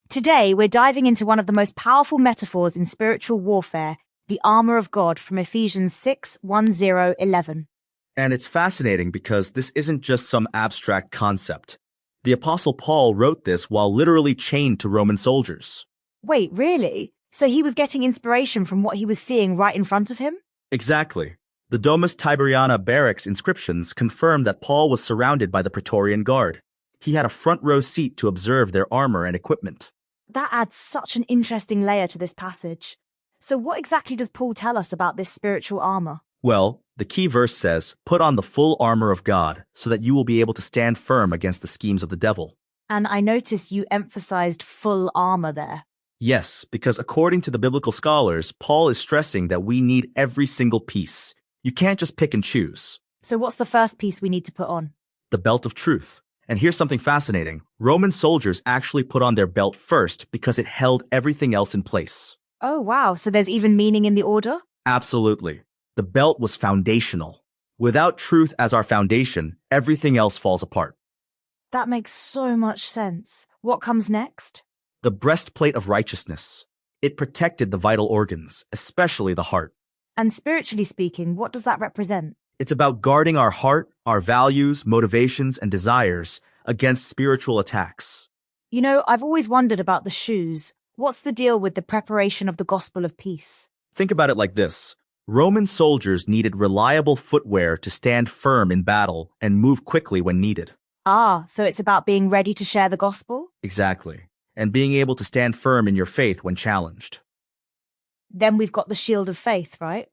Today, we're diving into one of the most powerful metaphors in spiritual warfare, the armor of God from Ephesians 6:10-11. And it's fascinating because this isn't just some abstract concept. The Apostle Paul wrote this while literally chained to Roman soldiers. Wait, really? So he was getting inspiration from what he was seeing right in front of him? Exactly. The Domus Tiberiana barracks inscriptions confirm that Paul was surrounded by the Praetorian Guard. He had a front row seat to observe their armor and equipment. That adds such an interesting layer to this passage. So what exactly does Paul tell us about this spiritual armor? Well, the key verse says, "Put on the full armor of God, so that you will be able to stand firm against the schemes of the devil." And I notice you emphasized full armor there. Yes, because according to the biblical scholars, Paul is stressing that we need every single piece. You can't just pick and choose. So what's the first piece we need to put on? The belt of truth. And here's something fascinating. Roman soldiers actually put on their belt first because it held everything else in place. Oh, wow. So there's even meaning in the order? Absolutely. The belt was foundational. Without truth as our foundation, everything else falls apart. That makes so much sense. What comes next? The breastplate of righteousness. It protected the vital organs, especially the heart. And spiritually speaking, what does that represent? It's about guarding our heart, our values, motivations, and desires against spiritual attacks. You know, I've always wondered about the shoes. What's the deal with the preparation of the gospel of peace? Think about it like this. Roman soldiers needed reliable footwear to stand firm in battle and move quickly when needed. Ah, so it's about being ready to share the gospel? Exactly. And being able to stand firm in your faith when challenged. Then we've got the shield of faith, right?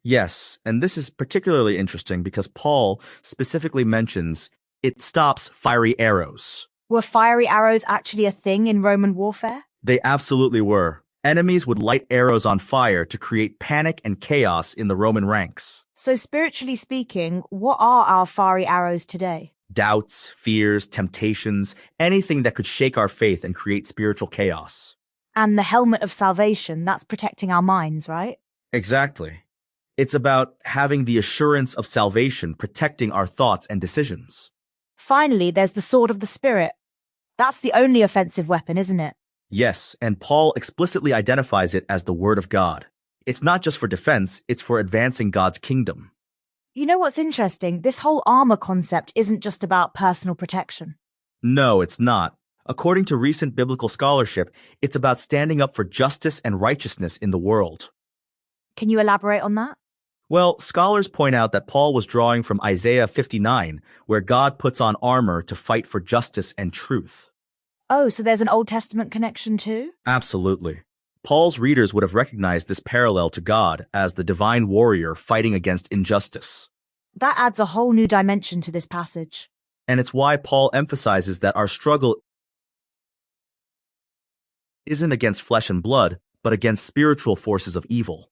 Yes, and this is particularly interesting because Paul specifically mentions it stops fiery arrows. Were fiery arrows actually a thing in Roman warfare? They absolutely were. Enemies would light arrows on fire to create panic and chaos in the Roman ranks. So spiritually speaking, what are our fiery arrows today? Doubts, fears, temptations, anything that could shake our faith and create spiritual chaos. And the helmet of salvation, that's protecting our minds, right? Exactly. It's about having the assurance of salvation protecting our thoughts and decisions. Finally, there's the sword of the Spirit. That's the only offensive weapon, isn't it? Yes, and Paul explicitly identifies it as the Word of God. It's not just for defense, it's for advancing God's kingdom. You know what's interesting? This whole armor concept isn't just about personal protection. No, it's not. According to recent biblical scholarship, it's about standing up for justice and righteousness in the world. Can you elaborate on that? Well, scholars point out that Paul was drawing from Isaiah 59, where God puts on armor to fight for justice and truth. Oh, so there's an Old Testament connection too? Absolutely. Paul's readers would have recognized this parallel to God as the divine warrior fighting against injustice. That adds a whole new dimension to this passage. And it's why Paul emphasizes that our struggle isn't against flesh and blood, but against spiritual forces of evil.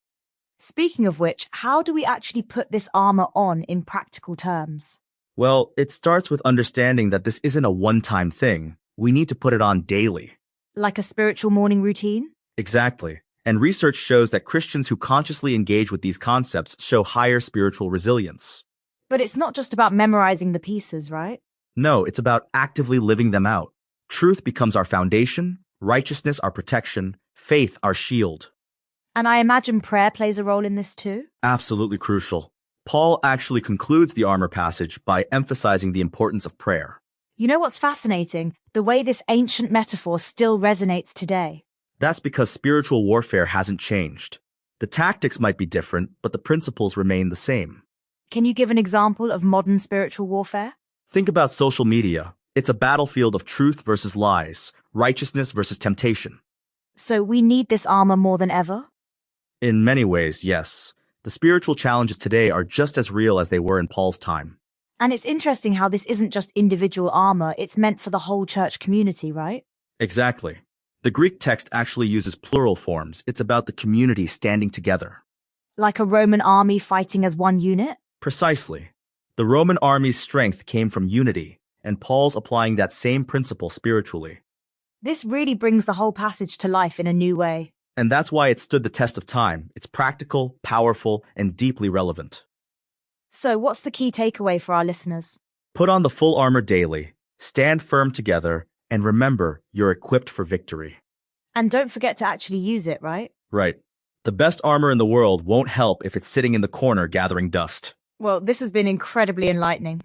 Speaking of which, how do we actually put this armor on in practical terms? Well, it starts with understanding that this isn't a one-time thing. We need to put it on daily. Like a spiritual morning routine? Exactly. And research shows that Christians who consciously engage with these concepts show higher spiritual resilience. But it's not just about memorizing the pieces, right? No, it's about actively living them out. Truth becomes our foundation, righteousness our protection, faith our shield. And I imagine prayer plays a role in this too? Absolutely crucial. Paul actually concludes the armor passage by emphasizing the importance of prayer. You know what's fascinating? The way this ancient metaphor still resonates today. That's because spiritual warfare hasn't changed. The tactics might be different, but the principles remain the same. Can you give an example of modern spiritual warfare? Think about social media. It's a battlefield of truth versus lies, righteousness versus temptation. So we need this armor more than ever? In many ways, yes. The spiritual challenges today are just as real as they were in Paul's time. And it's interesting how this isn't just individual armor, it's meant for the whole church community, right? Exactly. The Greek text actually uses plural forms. It's about the community standing together. Like a Roman army fighting as one unit? Precisely. The Roman army's strength came from unity, and Paul's applying that same principle spiritually. This really brings the whole passage to life in a new way. And that's why it stood the test of time. It's practical, powerful, and deeply relevant. So what's the key takeaway for our listeners? Put on the full armor daily, stand firm together, and remember you're equipped for victory. And don't forget to actually use it, right? Right. The best armor in the world won't help if it's sitting in the corner gathering dust. Well, this has been incredibly enlightening.